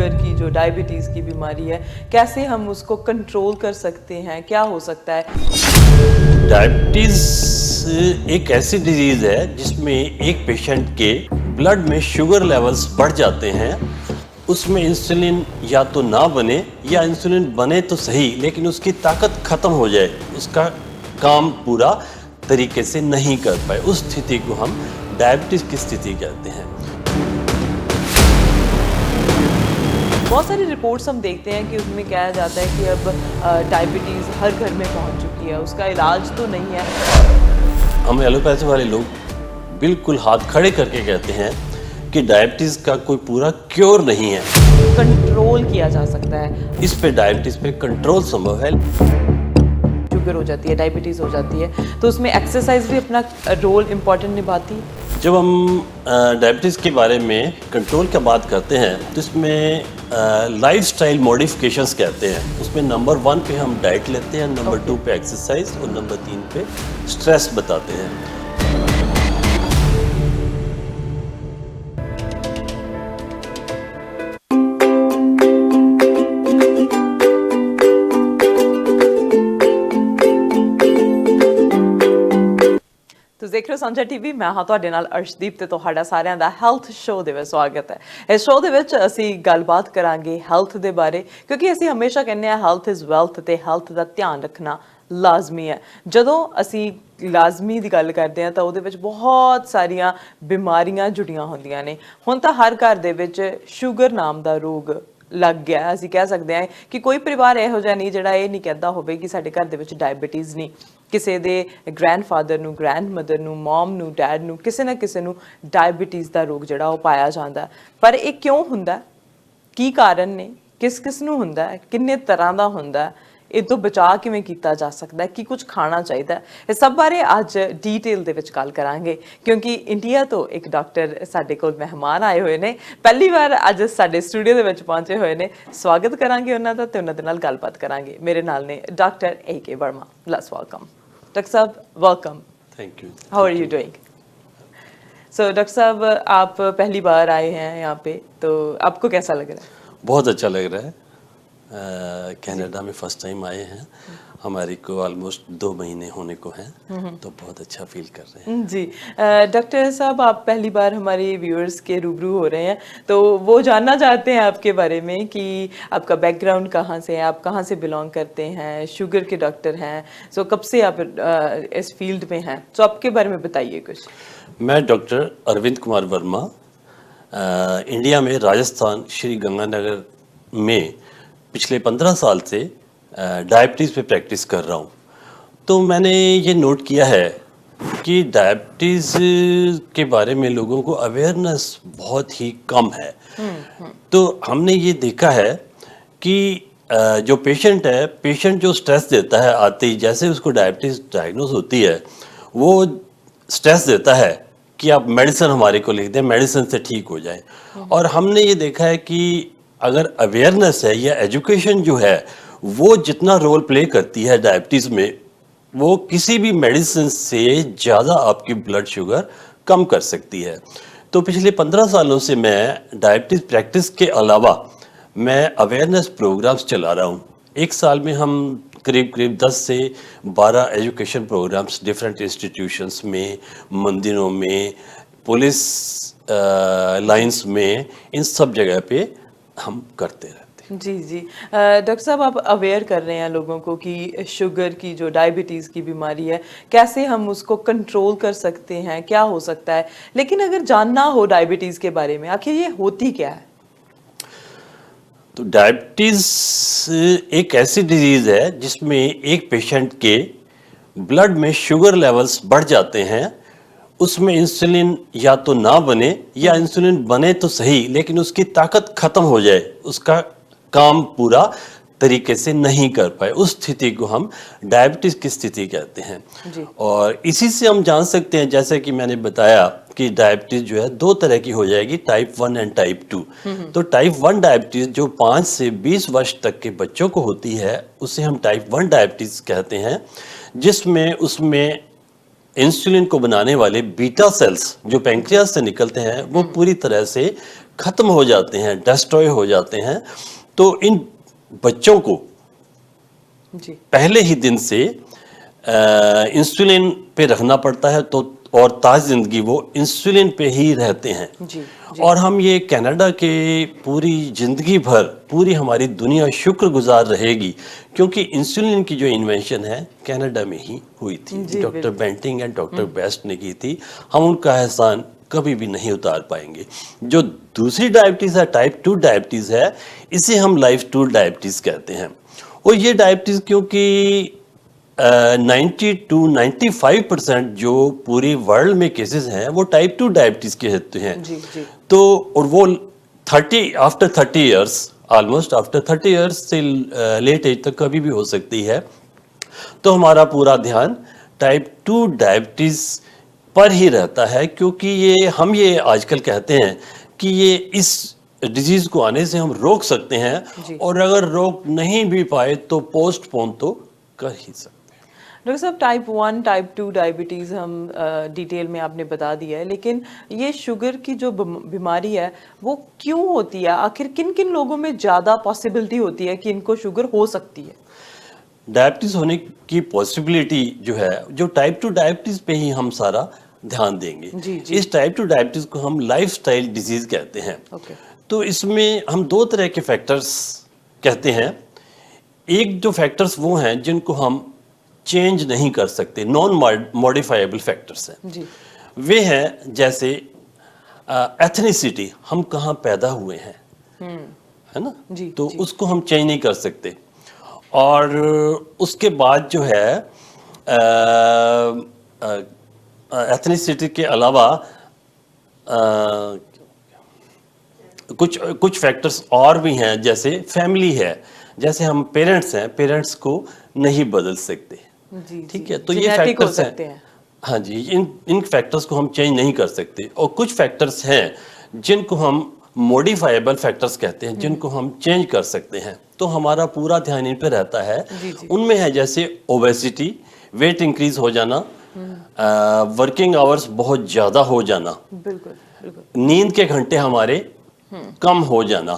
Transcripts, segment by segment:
Sugar की जो diabetes की बीमारी है, कैसे हम उसको कंट्रोल कर सकते हैं, क्या हो सकता है? डायबिटीज़ एक ऐसी डिजीज़ है जिसमें एक पेशेंट के ब्लड में शुगर लेवल्स बढ़ जाते हैं। उसमें इंसुलिन या तो ना बने या इंसुलिन बने तो सही लेकिन उसकी ताकत ख़त्म हो जाए, उसका काम पूरा तरीके से नहीं कर पाए, उस स्थिति को हम डायबिटीज़ की स्थिति कहते हैं। बहुत सारी रिपोर्ट्स हम देखते हैं कि उसमें कहा जाता है कि अब डायबिटीज़ हर घर में पहुंच चुकी है, उसका इलाज तो नहीं है। हम एलोपैथी वाले लोग बिल्कुल हाथ खड़े करके कहते हैं कि डायबिटीज़ का कोई पूरा क्योर नहीं है। कंट्रोल किया जा सकता है। इस पे डायबिटीज़ पे कंट्रोल संभव है। शुगर हो जाती है, डायबिटीज़ हो जाती है, तो उसमें एक्सरसाइज भी अपना रोल इम्पॉर्टेंट निभाती है। जब हम डायबिटीज़ के बारे में कंट्रोल की बात करते हैं तो इसमें लाइफस्टाइल मॉडिफिकेशंस कहते हैं। उसमें नंबर 1 पे हम डाइट लेते हैं, नंबर 2 पे एक्सरसाइज और नंबर 3 पे स्ट्रेस बताते हैं। ਦੇਖ ਰਹੇ ਹੋ ਸਾਂਝਾ ਟੀਵੀ। ਮੈਂ ਹਾਂ ਤੁਹਾਡੇ ਨਾਲ ਅਰਸ਼ਦੀਪ ਤੇ ਤੁਹਾਡਾ ਸਾਰਿਆਂ ਦਾ ਹੈਲਥ ਸ਼ੋਅ ਦੇ ਵਿੱਚ ਸਵਾਗਤ ਹੈ। ਇਸ ਸ਼ੋਅ ਦੇ ਵਿੱਚ ਅਸੀਂ ਗੱਲਬਾਤ ਕਰਾਂਗੇ ਹੈਲਥ ਦੇ ਬਾਰੇ, ਕਿਉਂਕਿ ਅਸੀਂ ਹਮੇਸ਼ਾ ਕਹਿੰਦੇ ਹਾਂ ਹੈਲਥ ਇਜ਼ ਵੈਲਥ ਤੇ ਹੈਲਥ ਦਾ ਧਿਆਨ ਰੱਖਣਾ ਲਾਜ਼ਮੀ ਹੈ। ਜਦੋਂ ਅਸੀਂ ਲਾਜ਼ਮੀ ਦੀ ਗੱਲ ਕਰਦੇ ਹਾਂ ਤਾਂ ਉਹਦੇ ਵਿੱਚ ਬਹੁਤ ਸਾਰੀਆਂ ਬਿਮਾਰੀਆਂ ਜੁੜੀਆਂ ਹੁੰਦੀਆਂ ਨੇ। ਹੁਣ ਤਾਂ ਹਰ ਘਰ ਦੇ ਵਿੱਚ ਸ਼ੂਗਰ ਨਾਮ ਦਾ ਰੋਗ ਲੱਗ ਗਿਆ। ਅਸੀਂ ਕਹਿ ਸਕਦੇ ਹਾਂ ਕਿ ਕੋਈ ਪਰਿਵਾਰ ਇਹੋ ਜਿਹਾ ਨਹੀਂ ਜਿਹੜਾ ਇਹ ਨਹੀਂ ਕਹਿੰਦਾ ਹੋਵੇ ਕਿ ਸਾਡੇ ਘਰ ਦੇ ਵਿੱਚ ਡਾਇਬੀਟੀਜ਼ ਨਹੀਂ। ਕਿਸੇ ਦੇ ਗ੍ਰੈਂਡਫਾਦਰ ਨੂੰ, ਗ੍ਰੈਂਡਮਦਰ ਨੂੰ, ਮਮ ਨੂੰ, ਡੈਡ ਨੂੰ, ਕਿਸੇ ਨਾ ਕਿਸੇ ਨੂੰ ਡਾਇਬੀਟੀਜ਼ ਦਾ ਰੋਗ ਜਿਹੜਾ ਉਹ ਪਾਇਆ ਜਾਂਦਾ। ਪਰ ਇਹ ਕਿਉਂ ਹੁੰਦਾ, ਕੀ ਕਾਰਨ ਨੇ, ਕਿਸ ਕਿਸ ਨੂੰ ਹੁੰਦਾ ਹੈ, ਕਿੰਨੇ ਤਰ੍ਹਾਂ ਦਾ ਹੁੰਦਾ, ਇਹ ਤੋਂ ਬਚਾਅ ਕਿਵੇਂ ਕੀਤਾ ਜਾ ਸਕਦਾ, ਕੀ ਕੁਝ ਖਾਣਾ ਚਾਹੀਦਾ, ਇਹ ਸਭ ਬਾਰੇ ਅੱਜ ਡੀਟੇਲ ਦੇ ਵਿੱਚ ਗੱਲ ਕਰਾਂਗੇ। ਕਿਉਂਕਿ ਇੰਡੀਆ ਤੋਂ ਇੱਕ ਡਾਕਟਰ ਸਾਡੇ ਕੋਲ ਮਹਿਮਾਨ ਆਏ ਹੋਏ ਨੇ, ਪਹਿਲੀ ਵਾਰ ਅੱਜ ਸਾਡੇ ਸਟੂਡੀਓ ਦੇ ਵਿੱਚ ਪਹੁੰਚੇ ਹੋਏ ਨੇ। ਸਵਾਗਤ ਕਰਾਂਗੇ ਉਹਨਾਂ ਦਾ ਤੇ ਉਹਨਾਂ ਦੇ ਨਾਲ ਗੱਲਬਾਤ ਕਰਾਂਗੇ। ਮੇਰੇ ਨਾਲ ਨੇ doctor AK Verma. Let's welcome doctor साहब। Welcome. Thank you. How are you doing? So doctor साहब, आप पहली बार आए हैं यहाँ पे, तो आपको कैसा लग रहा है? बहुत अच्छा लग रहा है। कनाडा में फर्स्ट टाइम आए हैं, हमारी को ऑलमोस्ट 2 महीने होने को हैं, तो बहुत अच्छा फील कर रहे हैं। जी डॉक्टर साहब, आप पहली बार हमारे व्यूअर्स के रूबरू हो रहे हैं, तो वो जानना चाहते हैं आपके बारे में कि आपका बैकग्राउंड कहाँ से है, आप कहाँ से बिलोंग करते हैं, शुगर के डॉक्टर हैं, सो कब से आप इस फील्ड में हैं, तो आपके बारे में बताइए कुछ। मैं डॉक्टर अरविंद कुमार वर्मा इंडिया में राजस्थान श्री गंगानगर में पिछले 15 साल से डायबिटीज़ पे प्रैक्टिस कर रहा हूँ। तो मैंने ये नोट किया है कि डायबिटीज़ के बारे में लोगों को अवेयरनेस बहुत ही कम है। तो हमने ये देखा है कि जो पेशेंट है, पेशेंट जो स्ट्रेस देता है आते ही, जैसे उसको डायबिटीज़ डायग्नोज होती है, वो स्ट्रेस देता है कि आप मेडिसिन हमारे को लिख दें, मेडिसिन से ठीक हो जाए। और हमने ये देखा है कि अगर अवेयरनेस है या एजुकेशन जो है वो जितना रोल प्ले करती है डायबिटीज़ में, वो किसी भी मेडिसिन से ज़्यादा आपकी ब्लड शुगर कम कर सकती है। तो पिछले 15 सालों से मैं डायबिटीज़ प्रैक्टिस के अलावा मैं अवेयरनेस प्रोग्राम्स चला रहा हूँ। एक साल में हम करीब 10 से 12 एजुकेशन प्रोग्राम्स डिफरेंट इंस्टीट्यूशंस में, मंदिरों में, पुलिस लाइंस में, इन सब जगह पे हम करते रहते हैं। जी जी डॉक्टर साहब, आप अवेयर कर रहे हैं लोगों को कि शुगर की जो डायबिटीज़ की बीमारी है, कैसे हम उसको कंट्रोल कर सकते हैं, क्या हो सकता है। लेकिन अगर जानना हो डायबिटीज़ के बारे में, आखिर ये होती क्या है? तो डायबिटीज़ एक ऐसी डिजीज़ है जिसमें एक पेशेंट के ब्लड में शुगर लेवल्स बढ़ जाते हैं। उसमें इंसुलिन या तो ना बने या इंसुलिन बने तो सही लेकिन उसकी ताकत ख़त्म हो जाए, उसका काम पूरा तरीके से नहीं कर पाए, उस स्थिति को हम डायबिटीज़ की स्थिति कहते हैं। जी। और इसी से हम जान सकते हैं, जैसे कि मैंने बताया कि डायबिटीज़ जो है 2 तरह की हो जाएगी, टाइप 1 एंड टाइप 2। तो टाइप 1 डायबिटीज़ जो 5 से 20 वर्ष तक के बच्चों को होती है, उसे हम टाइप 1 डायबिटीज़ कहते हैं, जिसमें उसमें इंसुलिन को बनाने वाले बीटा सेल्स जो पैंक्रियास से निकलते हैं वो पूरी तरह से खत्म हो जाते हैं, डिस्ट्रॉय हो जाते हैं। तो इन बच्चों को जी पहले ही दिन से इंसुलिन पे रखना पड़ता है, तो और ताज़ जिंदगी वो इंसुलिन पे ही रहते हैं। जी जी और हम ये कनाडा के पूरी जिंदगी भर पूरी हमारी दुनिया शुक्रगुजार रहेगी, क्योंकि इंसुलिन की जो इन्वेंशन है कनाडा में ही हुई थी। जी, डॉक्टर बिल्कुल। बेंटिंग एंड डॉक्टर बेस्ट ने की थी। हम उनका एहसान कभी भी नहीं उतार पाएंगे। जो दूसरी डायबिटीज़ है, टाइप 2 डायबिटीज़ है, इसे हम लाइफ स्टाइल डायबिटीज़ कहते हैं। और ये डायबिटीज़ क्योंकि 90 to 95% जो पूरी वर्ल्ड में केसेस हैं वो टाइप 2 डायबिटीज़ के होते हैं। जी जी तो और वो 30 after 30 years, almost after 30 years से लेट एज तक कभी भी हो सकती है। तो हमारा पूरा ध्यान टाइप 2 डायबिटीज़ पर ही रहता है, क्योंकि ये आजकल कहते हैं कि ये इस डिजीज़ को आने से हम रोक सकते जी। हैं, और अगर रोक नहीं भी पाए तो पोस्टपोन तो कर ही सकते हैं। डॉक्टर साहब, टाइप 1 टाइप 2 डायबिटीज़ हम डिटेल में आपने बता दिया है, लेकिन ये शुगर की जो बीमारी है वो क्यों होती है? आखिर किन किन लोगों में ज़्यादा पॉसिबिलिटी होती है कि इनको शुगर हो सकती है? डायबिटीज़ होने की पॉसिबिलिटी जो है, जो टाइप 2 डायबिटीज़ पे ही हम सारा ध्यान देंगे। जी जी इस टाइप 2 डायबिटीज़ को हम लाइफस्टाइल डिजीज़ कहते हैं। ओके तो इसमें हम दो तरह के फैक्टर्स कहते हैं। एक जो फैक्टर्स वो हैं जिनको हम चेंज नहीं कर सकते, नॉन मॉडिफाइबल फैक्टर्स हैं। जी वे हैं जैसे एथनिसिटी, हम कहाँ पैदा हुए हैं, है ना, जी तो जी उसको हम चेंज नहीं कर सकते। और उसके बाद जो है एथनिसिटी के अलावा कुछ कुछ फैक्टर्स और भी हैं, जैसे फैमिली है, जैसे हम पेरेंट्स हैं, पेरेंट्स को नहीं बदल सकते। जी ठीक जी है, तो ये जेनेटिक हो फैक्टर्स सकते हैं। हैं। हाँ जी, इन फैक्टर्स को हम चेंज नहीं कर सकते। और कुछ फैक्टर्स हैं जिनको हम मॉडिफाइबल फैक्टर्स कहते हैं, जिनको हम चेंज कर सकते हैं। तो हमारा पूरा ध्यान इन पे रहता है। जी जी उनमें है जैसे ओबेसिटी, वेट इंक्रीज हो जाना, वर्किंग आवर्स बहुत ज़्यादा हो जाना, बिल्कुल बिल्कुल नींद के घंटे हमारे कम हो जाना,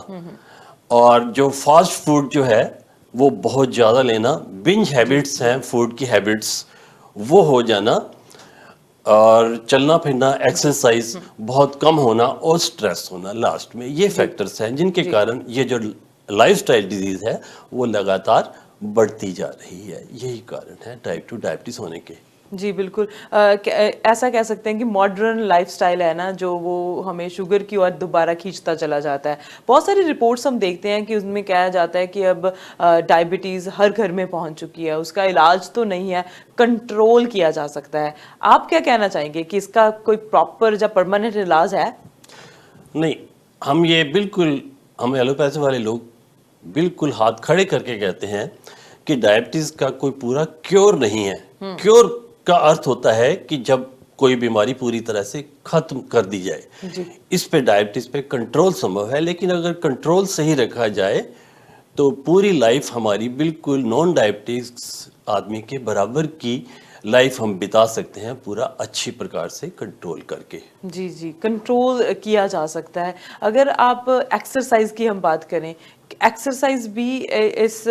और जो फास्ट फूड जो है वो बहुत ज़्यादा लेना, बिंज हैबिट्स हैं, फूड की हैबिट्स वो हो जाना, और चलना फिरना, एक्सरसाइज बहुत कम होना, और स्ट्रेस होना लास्ट में। ये फैक्टर्स हैं जिनके जी। कारण ये जो लाइफस्टाइल डिजीज़ है वो लगातार बढ़ती जा रही है। यही कारण है टाइप 2 डायबिटीज़ होने के। जी बिल्कुल। ऐसा कह सकते हैं कि मॉडर्न लाइफस्टाइल है ना, जो वो हमें शुगर की ओर दोबारा खींचता चला जाता है। बहुत सारी रिपोर्ट्स हम देखते हैं कि उसमें कहा जाता है कि अब डायबिटीज़ हर घर में पहुंच चुकी है, उसका इलाज तो नहीं है, कंट्रोल किया जा सकता है। आप क्या कहना चाहेंगे कि इसका कोई प्रॉपर या परमानेंट इलाज है? नहीं, हम एलोपैथी वाले लोग बिल्कुल हाथ खड़े करके कहते हैं कि डायबिटीज़ का कोई पूरा क्योर नहीं है। क्योर का अर्थ होता है कि जब कोई बीमारी पूरी तरह से खत्म कर दी जाए। जी इस पे डायबिटीज़ पे कंट्रोल संभव है, लेकिन अगर कंट्रोल सही रखा जाए तो पूरी लाइफ हमारी बिल्कुल नॉन डायबिटीज आदमी के बराबर की लाइफ हम बिता सकते हैं, पूरा अच्छी प्रकार से कंट्रोल करके। जी जी कंट्रोल किया जा सकता है। अगर आप एक्सरसाइज की हम बात करें, एक्सरसाइज भी इस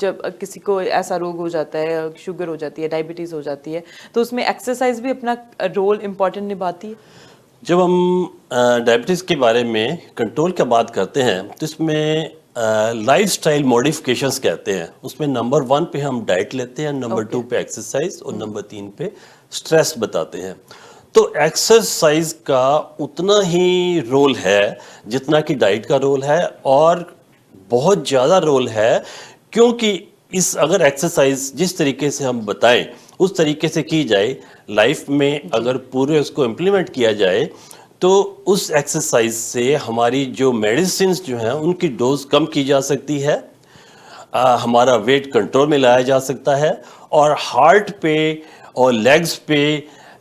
जब किसी को ऐसा रोग हो जाता है, शुगर हो जाती है, डायबिटीज़ हो जाती है, तो उसमें एक्सरसाइज भी अपना रोल इम्पोर्टेंट निभाती है? जब हम डायबिटीज़ के बारे में कंट्रोल की बात करते हैं तो इसमें लाइफस्टाइल मॉडिफिकेशंस कहते हैं। उसमें नंबर 1 पे हम डाइट लेते हैं, नंबर 2 पे एक्सरसाइज, और नंबर 3 पे स्ट्रेस बताते हैं। तो एक्सरसाइज का उतना ही रोल है जितना कि डाइट का रोल है, और बहुत ज़्यादा रोल है, क्योंकि अगर एक्सरसाइज जिस तरीके से हम बताएं उस तरीके से की जाए लाइफ में, अगर पूरे उसको इम्प्लीमेंट किया जाए, तो उस एक्सरसाइज से हमारी जो मेडिसिन जो हैं उनकी डोज कम की जा सकती है, हमारा वेट कंट्रोल में लाया जा सकता है, और हार्ट पे और लेग्स पे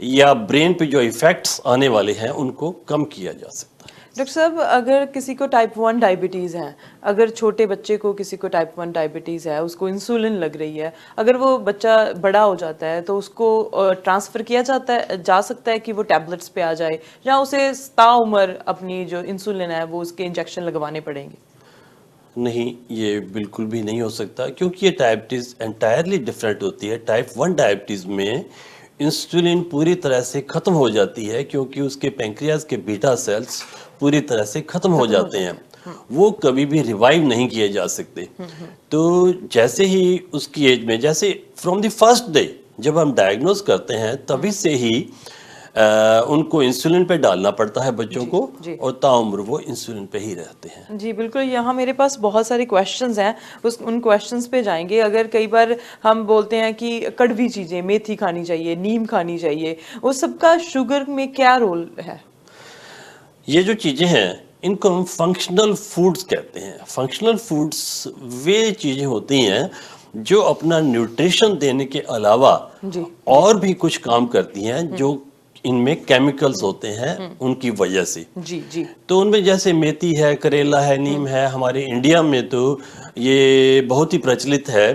या ब्रेन पे जो इफ़ेक्ट्स आने वाले हैं उनको कम किया जा सकता है। डॉक्टर साहब, अगर किसी को टाइप 1 डायबिटीज़ है, अगर छोटे बच्चे को किसी को टाइप 1 डायबिटीज़ है, उसको इंसुलिन लग रही है, अगर वो बच्चा बड़ा हो जाता है तो उसको ट्रांसफ़र किया जा सकता है कि वो टैबलेट्स पे आ जाए, या उसे ताउम्र अपनी जो इंसुलिन है वो उसके इंजेक्शन लगवाने पड़ेंगे? नहीं, ये बिल्कुल भी नहीं हो सकता, क्योंकि ये डायबिटीज़ एंटायरली डिफरेंट होती है। टाइप 1 डायबिटीज़ में इंसुलिन पूरी तरह से ख़त्म हो जाती है, क्योंकि उसके पैंक्रियाज के बीटा सेल्स पूरी तरह से ख़त्म हो जाते हैं। वो कभी भी रिवाइव नहीं किए जा सकते। तो जैसे ही उसकी एज में, जैसे फ्रॉम द फर्स्ट डे जब हम डायग्नोज करते हैं, तभी से ही उनको इंसुलिन पे डालना पड़ता है बच्चों को, और ताउम्र वो इंसुलिन पे ही रहते हैं। जी बिल्कुल, यहाँ मेरे पास बहुत सारे क्वेश्चंस हैं, उन क्वेश्चंस पे जाएंगे। अगर कई बार हम बोलते हैं कि कड़वी चीज़ें, मेथी खानी चाहिए, नीम खानी चाहिए, वो सबका शुगर में क्या रोल है? ये जो चीज़ें हैं, इनको हम फंक्शनल फूड्स कहते हैं। फंक्शनल फूड्स वे चीज़ें होती हैं जो अपना न्यूट्रिशन देने के अलावा और भी कुछ काम करती हैं, जो इनमें केमिकल्स होते हैं उनकी वजह से। जी। तो उनमें जैसे मेथी है, करेला है, नीम है। हमारे इंडिया में तो ये बहुत ही प्रचलित है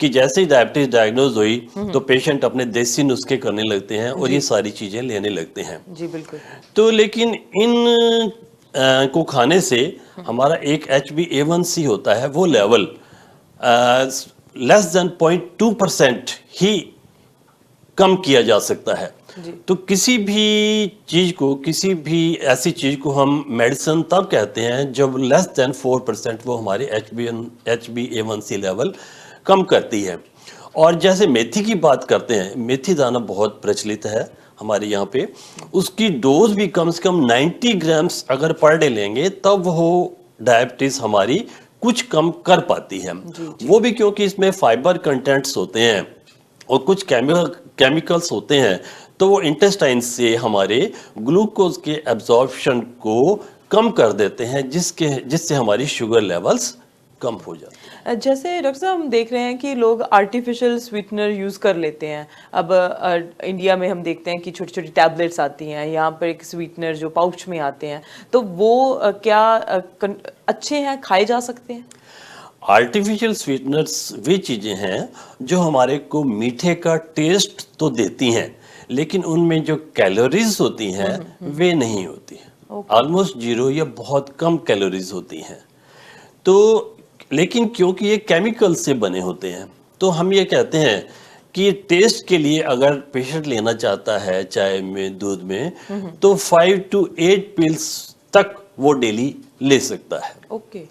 कि जैसे ही डायबिटीज डायग्नोज हुई तो पेशेंट अपने देसी नुस्खे करने लगते हैं और ये सारी चीज़ें लेने लगते हैं। जी बिल्कुल। तो लेकिन इन को खाने से हमारा एक HbA1c होता है, वो लेवल लेस देन 0.2% ही कम किया जा सकता है। तो किसी भी चीज़ को, किसी भी ऐसी चीज़ को हम मेडिसिन तब कहते हैं जब लेस देन 4% वो हमारे HbA1c लेवल कम करती है। और जैसे मेथी की बात करते हैं, मेथी दाना बहुत प्रचलित है हमारे यहाँ पे। उसकी डोज भी कम से कम 90 ग्राम्स अगर पर डे लेंगे तब वो डायबिटीज़ हमारी कुछ कम कर पाती है। वो भी क्योंकि इसमें फाइबर कंटेंट्स होते हैं और कुछ केमिकल्स होते हैं, तो वो इंटेस्टाइन से हमारे ग्लूकोज के एब्जॉर्प्शन को कम कर देते हैं, जिससे हमारी शुगर लेवल्स कम हो जाते हैं। जैसे डॉक्टर साहब, हम देख रहे हैं कि लोग आर्टिफिशियल स्वीटनर यूज़ कर लेते हैं। अब इंडिया में हम देखते हैं कि छोटी छोटी टैबलेट्स आती हैं, यहाँ पर एक स्वीटनर जो पाउच में आते हैं, तो वो क्या अच्छे हैं, खाए जा सकते हैं? आर्टिफिशियल स्वीटनर्स वे चीज़ें हैं जो हमारे को मीठे का टेस्ट तो देती हैं, लेकिन उनमें जो कैलोरीज होती हैं वे नहीं होती। ऑलमोस्ट जीरो या बहुत कम कैलोरीज होती हैं। तो लेकिन क्योंकि ये केमिकल से बने होते हैं, तो हम ये कहते हैं कि टेस्ट के लिए अगर पेशेंट लेना चाहता है चाय में, दूध में, तो 5 to 8 पिल्स तक वो डेली ले सकता है। ओके।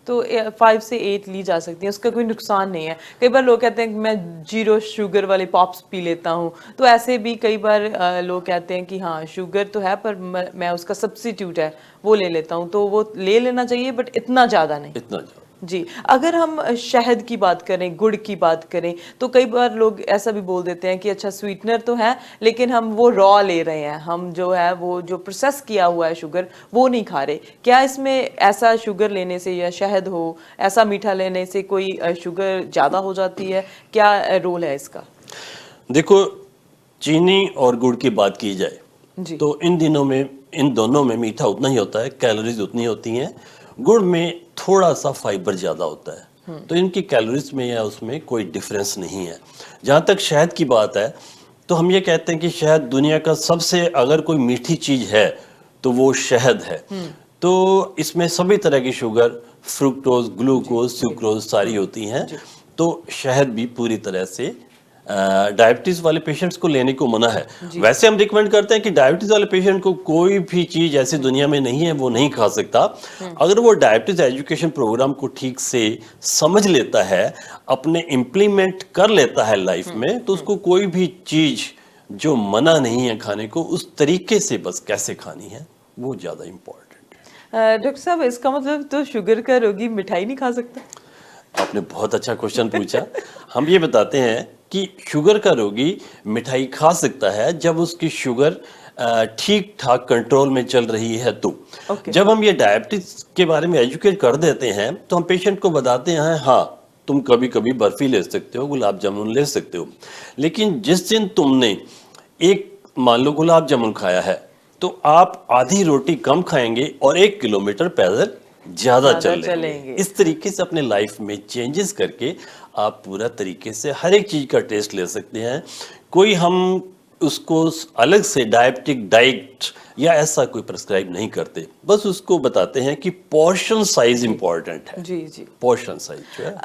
तो 5 से 8 ली जा सकती है, उसका कोई नुकसान नहीं है। कई बार लोग कहते हैं कि मैं 0 शुगर वाले पॉप्स पी लेता हूँ, तो ऐसे भी कई बार लोग कहते हैं कि हाँ शुगर तो है पर मैं उसका सब्स्टिट्यूट है वो ले लेता हूँ, तो वो ले लेना चाहिए बट इतना ज़्यादा नहीं। इतना ज़्यादा। जी। अगर हम शहद की बात करें, गुड़ की बात करें, तो कई बार लोग ऐसा भी बोल देते हैं कि अच्छा स्वीटनर तो है लेकिन हम वो रॉ ले रहे हैं, हम जो है वो जो प्रोसेस किया हुआ है शुगर वो नहीं खा रहे। क्या इसमें ऐसा शुगर लेने से या शहद हो, ऐसा मीठा लेने से कोई शुगर ज़्यादा हो जाती है? क्या रोल है इसका? देखो, चीनी और गुड़ की बात की जाए तो इन दोनों में मीठा उतना ही होता है, कैलोरीज उतनी होती हैं। गुड़ में थोड़ा सा फाइबर ज़्यादा होता है, तो इनकी कैलोरीज में या उसमें कोई डिफरेंस नहीं है। जहाँ तक शहद की बात है, तो हम ये कहते हैं कि शहद दुनिया का सबसे, अगर कोई मीठी चीज़ है तो वो शहद है। तो इसमें सभी तरह की शुगर, फ्रुक्टोज, ग्लूकोज, सुक्रोज सारी होती हैं। तो शहद भी पूरी तरह से डायबिटीज़ वाले पेशेंट्स को लेने को मना है। वैसे हम रिकमेंड करते हैं कि डायबिटीज़ वाले पेशेंट को कोई भी चीज़ ऐसी दुनिया में नहीं है वो नहीं खा सकता। अगर वो डायबिटीज़ एजुकेशन प्रोग्राम को ठीक से समझ लेता है, अपने इम्प्लीमेंट कर लेता है लाइफ में, तो उसको कोई भी चीज़ जो मना नहीं है खाने को, उस तरीके से बस कैसे खानी है वो ज़्यादा इम्पोर्टेंट है। डॉक्टर साहब, इसका मतलब तो शुगर का रोगी मिठाई नहीं खा सकता? आपने बहुत अच्छा क्वेश्चन पूछा। हम ये बताते हैं कि शुगर का रोगी मिठाई खा सकता है जब उसकी शुगर ठीक ठाक कंट्रोल में चल रही है। तो जब हम ये डायबिटीज के बारे में एजुकेट कर देते हैं तो हम पेशेंट को बताते हैं हाँ तुम कभी कभी बर्फी ले सकते हो, गुलाब जामुन ले सकते हो, लेकिन जिस दिन तुमने एक मान लो गुलाब जामुन खाया है तो आप आधी रोटी कम खाएंगे और 1 किलोमीटर पैदल ज्यादा ज़्यादा चलेंगे। इस तरीके से अपने लाइफ में चेंजेस करके आप पूरा तरीके से हर एक चीज का टेस्ट ले सकते हैं। कोई हम उसको अलग से डायबिटिक डाइट या ऐसा कोई प्रिस्क्राइब नहीं करते, बस उसको बताते हैं कि पोर्शन साइज इंपॉर्टेंट है। जी जी। पोर्शन साइज जो है,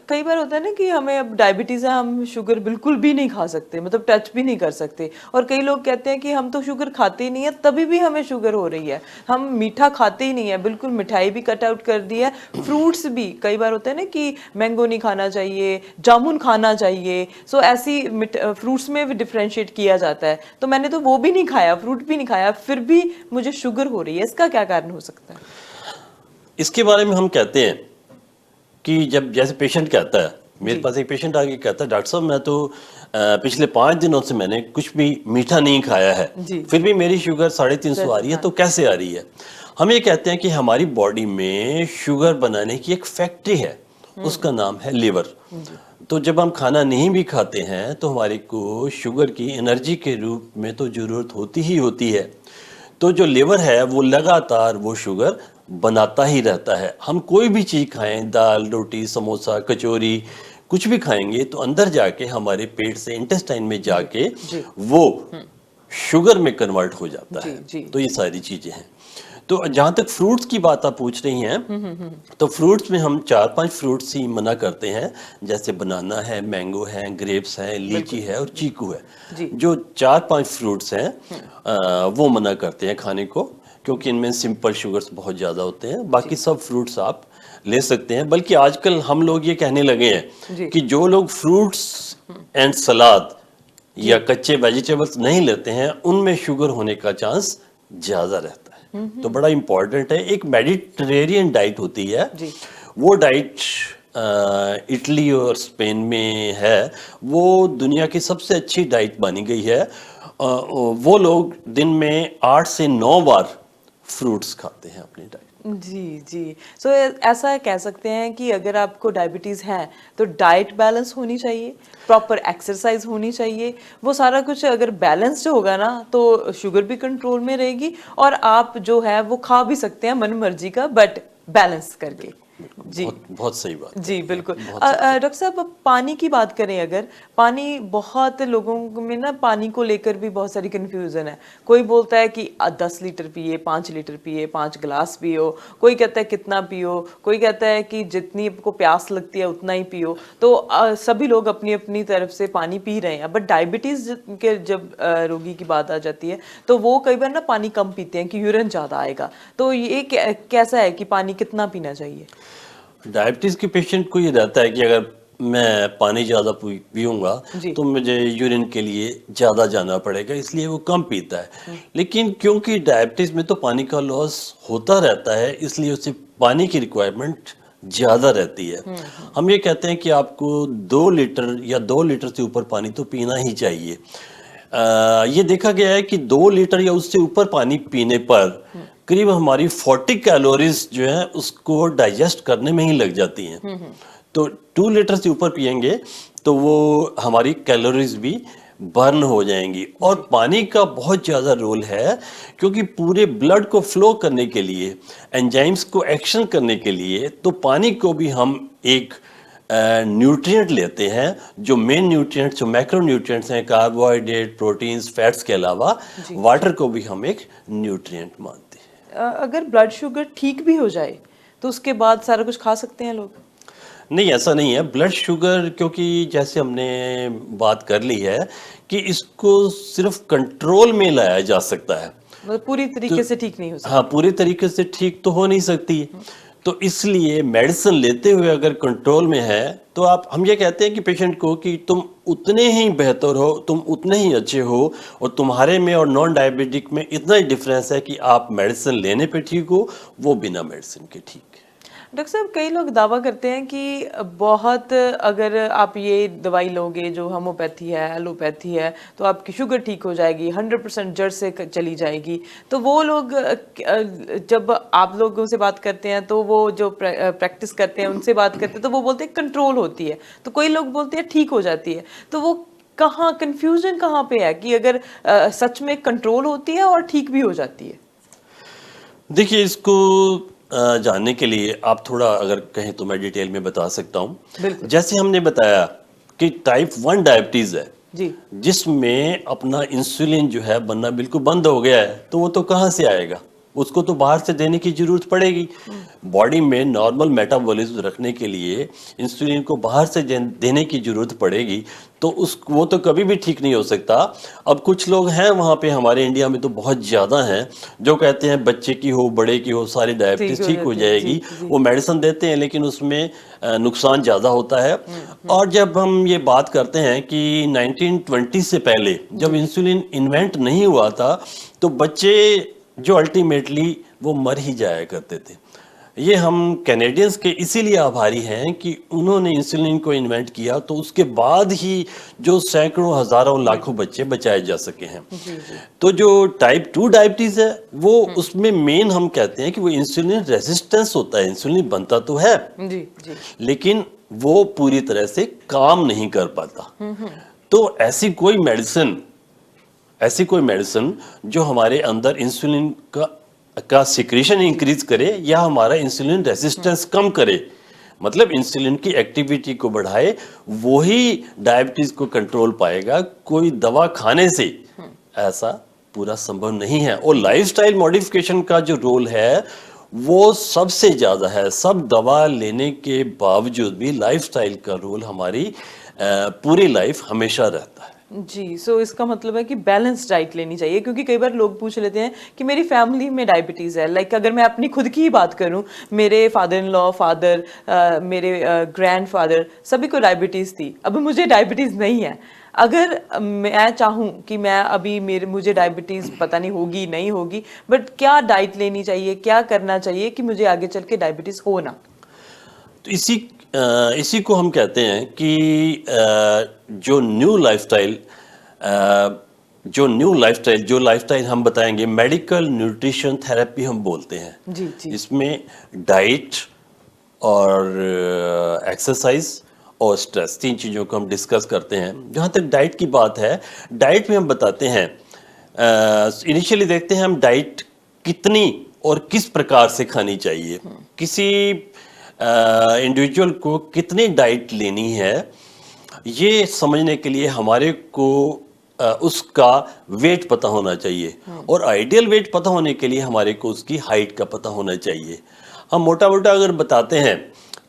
कई बार होता है ना कि हमें अब डायबिटीज़ है, हम शुगर बिल्कुल भी नहीं खा सकते, मतलब टच भी नहीं कर सकते। और कई लोग कहते हैं कि हम तो शुगर खाते ही नहीं है, तभी भी हमें शुगर हो रही है। हम मीठा खाते ही नहीं है, बिल्कुल मिठाई भी कट आउट कर दी है। फ्रूट्स भी कई बार होता है ना कि मैंगो नहीं खाना चाहिए, जामुन खाना चाहिए। सो ऐसी फ्रूट्स में भी डिफ्रेंशिएट किया जाता है। तो मैंने तो वो भी नहीं खाया, फ्रूट भी नहीं खाया, फिर भी मुझे शुगर हो रही है। इसका क्या कारण हो सकता है? इसके बारे में हम कहते हैं कि जब जैसे पेशेंट कहता है, मेरे पास एक पेशेंट आके कहता है, डॉक्टर साहब मैं तो पिछले 5 दिनों से मैंने कुछ भी मीठा नहीं खाया है, फिर भी मेरी शुगर 350 आ रही है, तो कैसे आ रही है? हम ये कहते हैं कि हमारी बॉडी में शुगर बनाने की एक फैक्ट्री है, उसका नाम है लिवर। तो जब हम खाना नहीं भी खाते हैं तो हमारे को शुगर की एनर्जी के रूप में तो जरूरत होती ही होती है। तो जो लिवर है वो लगातार वो शुगर बनाता ही रहता है। हम कोई भी चीज़ खाएं, दाल, रोटी, समोसा, कचौरी, कुछ भी खाएंगे तो अंदर जाके हमारे पेट से इंटेस्टाइन में जाके वो शुगर में कन्वर्ट हो जाता है। तो ये सारी चीज़ें हैं। तो जहाँ तक फ्रूट्स की बात आप पूछ रही हैं, तो फ्रूट्स में हम 4-5 फ्रूट्स ही मना करते हैं, जैसे बनाना है, मैंगो है, ग्रेप्स है, लीची है और चीकू है। जो 4-5 फ्रूट्स हैं वो मना करते हैं खाने को, क्योंकि इनमें सिंपल शुगर्स बहुत ज़्यादा होते हैं। बाकी सब फ्रूट्स आप ले सकते हैं। बल्कि आजकल हम लोग ये कहने लगे हैं कि जो लोग फ्रूट्स एंड सलाद या कच्चे वेजिटेबल्स नहीं लेते हैं, उनमें शुगर होने का चांस ज़्यादा रहता है। तो बड़ा इंपॉर्टेंट है। एक मेडिटेरेनियन डाइट होती है, वो डाइट इटली और स्पेन में है, वो दुनिया की सबसे अच्छी डाइट मानी गई है। वो लोग दिन में 8 से 9 बार फ्रूट्स खाते हैं अपनी डाइट। जी जी। सो ऐसा कह सकते हैं कि अगर आपको डायबिटीज़ है तो डाइट बैलेंस होनी चाहिए, प्रॉपर एक्सरसाइज होनी चाहिए। वो सारा कुछ अगर बैलेंस्ड होगा ना तो शुगर भी कंट्रोल में रहेगी और आप जो है वो खा भी सकते हैं मन मर्जी का, बट बैलेंस करके। जी बहुत सही बात। जी बिल्कुल। डॉक्टर साहब, अब पानी की बात करें, अगर पानी, बहुत लोगों में ना पानी को लेकर भी बहुत सारी कंफ्यूजन है। कोई बोलता है कि 10 लीटर पिए, 5 लीटर पिए, 5 गिलास पियो, कोई कहता है कितना पियो, कोई कहता है कि जितनी आपको प्यास लगती है उतना ही पियो। तो सभी लोग अपनी अपनी तरफ से पानी पी रहे हैं। बट डायबिटीज के जब रोगी की बात आ जाती है तो वो कई बार ना पानी कम पीते हैं कि यूरिन ज़्यादा आएगा। तो ये कैसा है कि पानी कितना पीना चाहिए? डायबिटीज के पेशेंट को ये रहता है कि अगर मैं पानी ज़्यादा पीऊँगा तो मुझे यूरिन के लिए ज़्यादा जाना पड़ेगा, इसलिए वो कम पीता है। लेकिन क्योंकि डायबिटीज़ में तो पानी का लॉस होता रहता है, इसलिए उसे पानी की रिक्वायरमेंट ज़्यादा रहती है। हम ये कहते हैं कि आपको 2 लीटर या 2 लीटर से ऊपर पानी तो पीना ही चाहिए। ये देखा गया है कि 2 लीटर या उससे ऊपर पानी पीने पर करीब हमारी 40 कैलोरीज जो है उसको डाइजेस्ट करने में ही लग जाती हैं। तो 2 लीटर से ऊपर पिएंगे तो वो हमारी कैलोरीज भी बर्न हो जाएंगी। और पानी का बहुत ज़्यादा रोल है, क्योंकि पूरे ब्लड को फ्लो करने के लिए, एंजाइम्स को एक्शन करने के लिए, तो पानी को भी हम एक न्यूट्रिएंट लेते हैं। जो मेन न्यूट्रिएंट्स, जो मैक्रो न्यूट्रिएंट्स हैं, कार्बोहाइड्रेट, प्रोटीन्स, फैट्स के अलावा वाटर को भी हम एक न्यूट्रिएंट मानते हैं। अगर ब्लड शुगर ठीक भी हो जाए तो उसके बाद सारा कुछ खा सकते हैं लोग? नहीं, ऐसा नहीं है। ब्लड शुगर, क्योंकि जैसे हमने बात कर ली है कि इसको सिर्फ कंट्रोल में लाया जा सकता है, मतलब पूरी तरीके से ठीक नहीं हो सकता। हाँ, पूरी तरीके से ठीक तो हो नहीं सकती। तो इसलिए मेडिसिन लेते हुए अगर कंट्रोल में है तो आप, हम ये कहते हैं कि पेशेंट को कि तुम उतने ही बेहतर हो, तुम उतने ही अच्छे हो, और तुम्हारे में और नॉन डायबिटिक में इतना ही डिफरेंस है कि आप मेडिसिन लेने पे ठीक हो, वो बिना मेडिसिन के ठीक है। डॉक्टर साहब, कई लोग दावा करते हैं कि बहुत, अगर आप ये दवाई लोगे जो होम्योपैथी है, एलोपैथी है, तो आपकी शुगर ठीक हो जाएगी, 100% जड़ से चली जाएगी। तो वो लोग जब आप लोगों से बात करते हैं तो वो जो प्रैक्टिस करते हैं उनसे बात करते हैं तो वो बोलते हैं कंट्रोल होती है, तो कोई लोग बोलते हैं ठीक हो जाती है। तो वो कहाँ कंफ्यूजन कहाँ पे है कि अगर सच में कंट्रोल होती है और ठीक भी हो जाती है? देखिए, इसको जानने के लिए आप थोड़ा अगर कहें तो मैं डिटेल में बता सकता हूँ। बिल्कुल। जैसे हमने बताया कि टाइप 1 डायबिटीज़ है, जी। जिसमें अपना इंसुलिन जो है बनना बिल्कुल बंद हो गया है, तो वो तो कहाँ से आएगा? उसको तो बाहर से देने की जरूरत पड़ेगी। बॉडी में नॉर्मल मेटाबॉलिज्म रखने के लिए इंसुलिन को बाहर से देने की जरूरत पड़ेगी, तो उस वो तो कभी भी ठीक नहीं हो सकता। अब कुछ लोग हैं वहाँ पे, हमारे इंडिया में तो बहुत ज़्यादा हैं, जो कहते हैं बच्चे की हो बड़े की हो सारी डायबिटीज़ ठीक हो जाती है। जी, जाएगी। जी। वो मेडिसिन देते हैं लेकिन उसमें नुकसान ज़्यादा होता है। और जब हम ये बात करते हैं कि 1920 से पहले जब इंसुलिन इन्वेंट नहीं हुआ था, तो बच्चे जो अल्टीमेटली वो मर ही जाया करते थे। ये हम कैनेडियंस के इसीलिए आभारी हैं कि उन्होंने इंसुलिन को इन्वेंट किया, तो उसके बाद ही जो सैकड़ों हजारों लाखों बच्चे बचाए जा सके हैं। जी, जी। तो जो टाइप 2 डायबिटीज है वो उसमें मेन हम कहते हैं कि वो इंसुलिन रेजिस्टेंस होता है। इंसुलिन बनता तो है, जी, जी। लेकिन वो पूरी तरह से काम नहीं कर पाता। तो ऐसी कोई मेडिसिन जो हमारे अंदर इंसुलिन का सिक्रीशन इंक्रीज करे या हमारा इंसुलिन रेजिस्टेंस कम करे, मतलब इंसुलिन की एक्टिविटी को बढ़ाए, वही डायबिटीज को कंट्रोल पाएगा। कोई दवा खाने से ऐसा पूरा संभव नहीं है। और लाइफस्टाइल मॉडिफिकेशन का जो रोल है वो सबसे ज्यादा है। सब दवा लेने के बावजूद भी लाइफस्टाइल का रोल हमारी पूरी लाइफ हमेशा रहता है। जी, सो इसका मतलब है कि बैलेंस डाइट लेनी चाहिए, क्योंकि कई बार लोग पूछ लेते हैं कि मेरी फैमिली में डायबिटीज़ है। लाइक अगर मैं अपनी खुद की ही बात करूं, मेरे फादर इन लॉ, मेरे ग्रैंडफादर सभी को डायबिटीज़ थी। अब मुझे डायबिटीज़ नहीं है। अगर मैं चाहूं कि मैं अभी मुझे डायबिटीज़ पता नहीं होगी नहीं होगी, बट क्या डाइट लेनी चाहिए, क्या करना चाहिए कि मुझे आगे चल के डायबिटीज़ हो ना? तो इसी को हम कहते हैं कि जो न्यू लाइफस्टाइल हम बताएंगे, मेडिकल न्यूट्रिशन थेरेपी हम बोलते हैं। जी, जी। इसमें डाइट और एक्सरसाइज और स्ट्रेस, तीन चीज़ों को हम डिस्कस करते हैं। जहाँ तक डाइट की बात है, डाइट में हम बताते हैं, इनिशियली देखते हैं हम डाइट कितनी और किस प्रकार से खानी चाहिए। किसी इंडिविजुअल को कितनी डाइट लेनी है, ये समझने के लिए हमारे को उसका वेट पता होना चाहिए, और आइडियल वेट पता होने के लिए हमारे को उसकी हाइट का पता होना चाहिए। हम मोटा मोटा अगर बताते हैं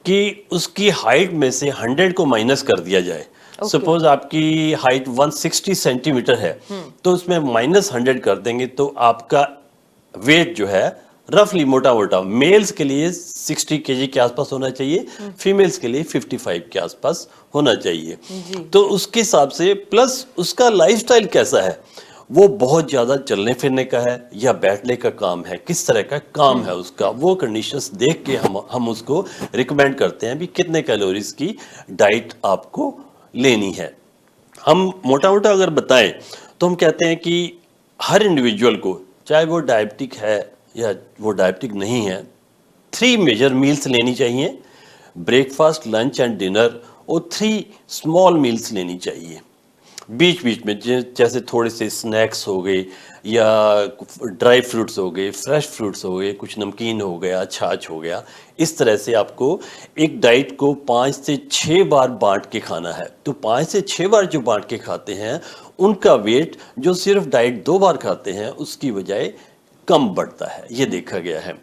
कि उसकी हाइट में से 100 को माइनस कर दिया जाए। सपोज आपकी हाइट 160 सेंटीमीटर है, तो उसमें -100 कर देंगे तो आपका वेट जो है रफली मोटा मोटा मेल्स के लिए 60 केजी के आसपास होना चाहिए, फीमेल्स के लिए 55 के आसपास होना चाहिए। तो उसके हिसाब से, प्लस उसका लाइफस्टाइल कैसा है, वो बहुत ज़्यादा चलने फिरने का है या बैठने का काम है, किस तरह का काम है उसका, वो कंडीशंस देख के हम उसको रिकमेंड करते हैं भी कितने कैलोरीज की डाइट आपको लेनी है। हम मोटा मोटा अगर बताएं तो हम कहते हैं कि हर इंडिविजुअल को, चाहे वो डायबिटिक है या वो डायबिटिक नहीं है, 3 मेजर मील्स लेनी चाहिए, ब्रेकफास्ट, लंच एंड डिनर, और 3 स्मॉल मील्स लेनी चाहिए। बीच बीच में जैसे थोड़े से स्नैक्स हो गए, या ड्राई फ्रूट्स हो गए, फ्रेश फ्रूट्स हो गए, कुछ नमकीन हो गया, छाछ हो गया। इस तरह से आपको एक डाइट को 5 से 6 बार बांट के खाना है। तो 5 से 6 बार जो बांट के खाते हैं, उनका वेट जो सिर्फ डाइट 2 बार खाते हैं उसकी बजाय कम बढ़ता है, ये देखा गया है।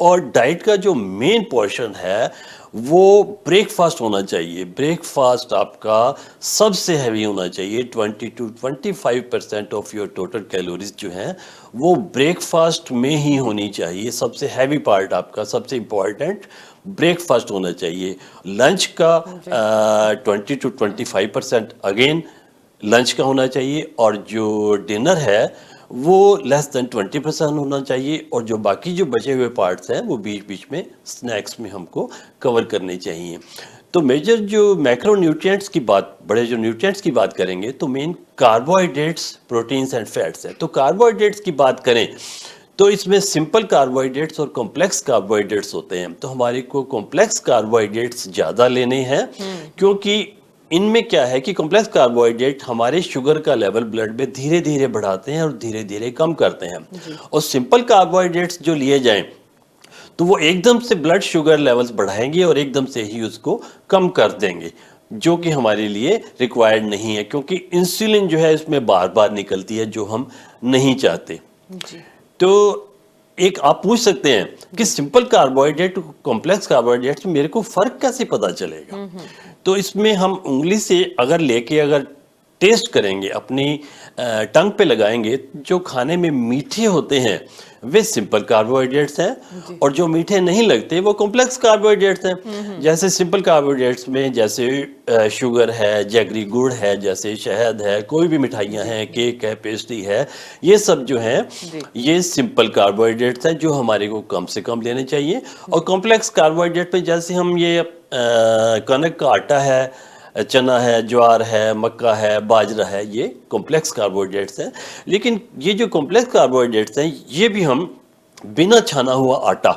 और डाइट का जो मेन पोर्शन है वो ब्रेकफास्ट होना चाहिए। ब्रेकफास्ट आपका सबसे हैवी होना चाहिए। 20 to 25% of your total calories जो हैं वो ब्रेकफास्ट में ही होनी चाहिए। सबसे हैवी पार्ट आपका, सबसे इम्पॉर्टेंट ब्रेकफास्ट होना चाहिए। लंच का 20 to 25% अगेन लंच का होना चाहिए, और जो डिनर है वो लेस देन 20% होना चाहिए, और जो बाकी जो बचे हुए पार्ट्स हैं वो बीच बीच में स्नैक्स में हमको कवर करने चाहिए। तो मेजर जो मैक्रो न्यूट्रिएंट्स की बात, बड़े जो न्यूट्रिएंट्स की बात करेंगे तो main carbohydrates, proteins and fats है। तो कार्बोहाइड्रेट्स की बात करें तो इसमें सिंपल कार्बोहाइड्रेट्स और कॉम्प्लेक्स कार्बोहाइड्रेट्स होते हैं। तो हमारे को कॉम्प्लेक्स कार्बोहाइड्रेट्स ज़्यादा लेने हैं, क्योंकि इनमें क्या है कि कॉम्प्लेक्स कार्बोहाइड्रेट हमारे शुगर का लेवल ब्लड में धीरे धीरे बढ़ाते हैं और धीरे धीरे कम करते हैं। और सिंपल कार्बोहाइड्रेट्स जो लिए जाएं तो वो एकदम से ब्लड शुगर लेवल्स बढ़ाएंगे और एकदम से ही उसको कम कर देंगे, जो कि हमारे लिए रिक्वायर्ड नहीं है, क्योंकि इंसुलिन जो है इसमें बार बार निकलती है, जो हम नहीं चाहते। तो एक आप पूछ सकते हैं कि सिंपल कार्बोहाइड्रेट कॉम्प्लेक्स कार्बोहाइड्रेट्स में मेरे को फर्क कैसे पता चलेगा। तो इसमें हम उंगली से अगर लेके अगर टेस्ट करेंगे, अपनी टंग पे लगाएंगे, जो खाने में मीठे होते हैं वे सिंपल कार्बोहाइड्रेट्स हैं और जो मीठे नहीं लगते वो कॉम्प्लेक्स कार्बोहाइड्रेट्स हैं। जैसे सिंपल कार्बोहाइड्रेट्स में जैसे शुगर है, जैगरी गुड़ है, जैसे शहद है, कोई भी मिठाइयाँ हैं, केक है, पेस्ट्री है, ये सब जो है ये सिंपल कार्बोहाइड्रेट्स हैं जो हमारे को कम से कम लेने चाहिए। और कॉम्प्लेक्स कार्बोहाइड्रेट में जैसे हम ये कनक का आटा है, चना है, ज्वार है, मक्का है, बाजरा है, ये कॉम्प्लेक्स कार्बोहाइड्रेट्स हैं। लेकिन ये जो कॉम्प्लेक्स कार्बोहाइड्रेट्स हैं ये भी हम बिना छाना हुआ आटा,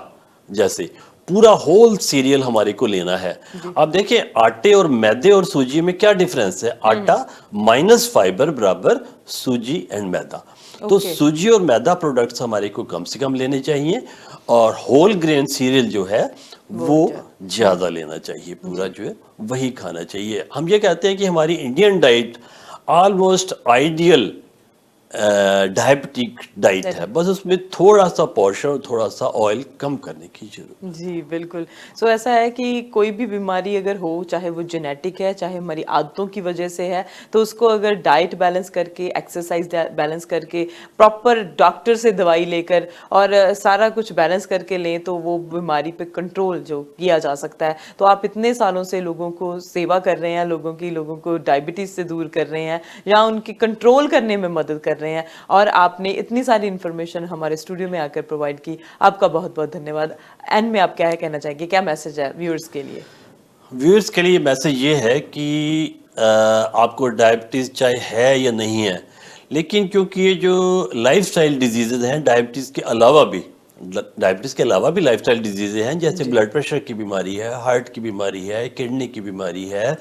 जैसे पूरा होल सीरियल हमारे को लेना है। आप देखिए आटे और मैदे और सूजी में क्या डिफरेंस है। आटा माइनस फाइबर बराबर सूजी एंड मैदा। तो सूजी और मैदा प्रोडक्ट्स हमारे को कम से कम लेने चाहिए और होल ग्रेन सीरियल जो है वो ज्यादा लेना चाहिए, पूरा जो है वही खाना चाहिए। हम ये कहते हैं कि हमारी Indian diet almost ideal diabetic diet है, बस उसमें थोड़ा सा पोर्शन और थोड़ा सा ऑयल कम करने की जरूरत। जी बिल्कुल। सो ऐसा है कि कोई भी बीमारी अगर हो, चाहे वो जेनेटिक है, चाहे हमारी आदतों की वजह से है, तो उसको अगर डाइट बैलेंस करके, एक्सरसाइज बैलेंस करके, प्रॉपर डॉक्टर से दवाई लेकर और सारा कुछ बैलेंस करके लें तो वो बीमारी पे कंट्रोल जो किया जा सकता है। तो आप इतने सालों से लोगों को सेवा कर रहे हैं, लोगों को डायबिटीज से दूर कर रहे हैं या उनकी कंट्रोल करने में मदद कर रहे हैं, और आपने इतनी सारी इंफॉर्मेशन हमारे स्टूडियो में आकर प्रोवाइड की। आपका बहुत बहुत धन्यवाद। एंड में आप क्या कहना चाहेंगे, क्या मैसेज है व्यूअर्स के लिए? व्यूअर्स के लिए मैसेज ये है कि आपको डायबिटीज़ चाहे है या नहीं है, लेकिन क्योंकि ये जो लाइफस्टाइल डिजीज़ेज हैं, डायबिटीज़ के अलावा भी लाइफस्टाइल डिजीज़ेज हैं, जैसे ब्लड प्रेशर की बीमारी है, हार्ट की बीमारी है, किडनी की बीमारी है,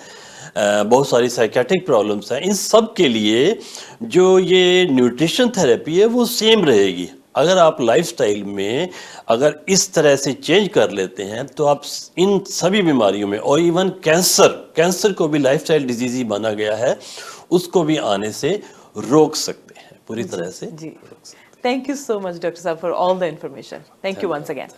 बहुत सारी साइकेट्रिक प्रॉब्लम्स हैं। इन सब के लिए जो ये न्यूट्रिशन थेरेपी है वो सेम रहेगी। अगर आप लाइफस्टाइल में अगर इस तरह से चेंज कर लेते हैं तो आप इन सभी बीमारियों में, और इवन कैंसर को भी लाइफस्टाइल डिजीज ही माना गया है, उसको भी आने से रोक सकते हैं पूरी तरह से। जी, thank you so much doctor साहब for all the information. Thank you once again.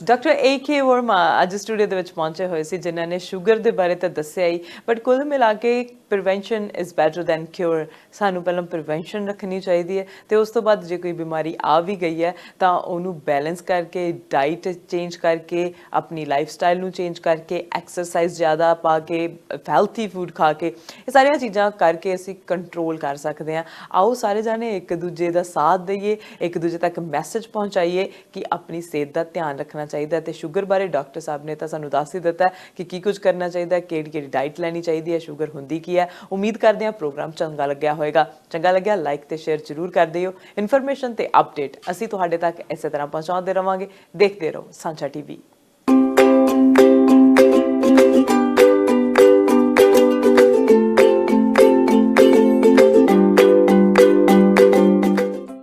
Doctor AK Verma ਅੱਜ ਸਟੂਡੀਓ ਦੇ ਵਿੱਚ ਪਹੁੰਚੇ ਹੋਏ ਸੀ, ਜਿਨ੍ਹਾਂ ਨੇ ਸ਼ੂਗਰ ਦੇ ਬਾਰੇ ਤਾਂ ਦੱਸਿਆ ਹੀ, ਬਟ ਕੁੱਲ ਮਿਲਾ ਕੇ prevention is better than cure. ਸਾਨੂੰ ਪਹਿਲਾਂ ਪ੍ਰੀਵੈਂਸ਼ਨ ਰੱਖਣੀ ਚਾਹੀਦੀ ਹੈ ਤੇ ਉਸ ਤੋਂ ਬਾਅਦ ਜੇ ਕੋਈ ਬਿਮਾਰੀ ਆ ਵੀ ਗਈ ਹੈ ਤਾਂ ਉਹਨੂੰ ਬੈਲੈਂਸ ਕਰਕੇ, ਡਾਈਟ ਚੇਂਜ ਕਰਕੇ, ਆਪਣੀ ਲਾਈਫਸਟਾਈਲ ਨੂੰ ਚੇਂਜ ਕਰਕੇ, ਐਕਸਰਸਾਈਜ਼ ਜ਼ਿਆਦਾ ਪਾ ਕੇ, ਹੈਲਥੀ ਫੂਡ ਖਾ ਕੇ, ਇਹ ਸਾਰੀਆਂ ਚੀਜ਼ਾਂ ਕਰਕੇ ਅਸੀਂ ਕੰਟਰੋਲ ਕਰ ਸਕਦੇ ਹਾਂ। ਆਓ ਸਾਰੇ ਜਾਣੇ ਇੱਕ ਦੂਜੇ ਦਾ ਸਾਥ ਦਈਏ, ਇੱਕ ਦੂਜੇ ਤੱਕ ਮੈਸੇਜ ਪਹੁੰਚਾਈਏ ਕਿ ਆਪਣੀ ਸਿਹਤ ਦਾ ਧਿਆਨ ਰੱਖਣਾ ਚਾਹੀਦਾ। ਤੇ ਸ਼ੂਗਰ ਬਾਰੇ ਡਾਕਟਰ ਸਾਹਿਬ ਨੇ ਤਾਂ ਸਾਨੂੰ ਦੱਸ ਹੀ ਦਿੱਤਾ ਕਿ ਕੀ ਕੁਝ ਕਰਨਾ ਚਾਹੀਦਾ, ਕਿਹੜੀ ਡਾਈਟ ਲੈਣੀ ਚਾਹੀਦੀ ਹੈ, ਸ਼ੂਗਰ ਹੁੰਦੀ ਕੀ ਹੈ। ਉਮੀਦ ਕਰਦੇ ਹਾਂ ਪ੍ਰੋਗਰਾਮ ਚੰਗਾ ਲੱਗਿਆ ਹੋਵੇਗਾ। ਚੰਗਾ ਲੱਗਿਆ ਲਾਈਕ ਤੇ ਸ਼ੇਅਰ ਜ਼ਰੂਰ ਕਰ ਦਿਓ। ਇਨਫੋਰਮੇਸ਼ਨ ਤੇ ਅਪਡੇਟ ਅਸੀਂ ਤੁਹਾਡੇ ਤੱਕ ਇਸੇ ਤਰ੍ਹਾਂ ਪਹੁੰਚਾਉਂਦੇ ਰਵਾਂਗੇ। ਦੇਖਦੇ ਰਹੋ ਸਾਂਝਾ TV।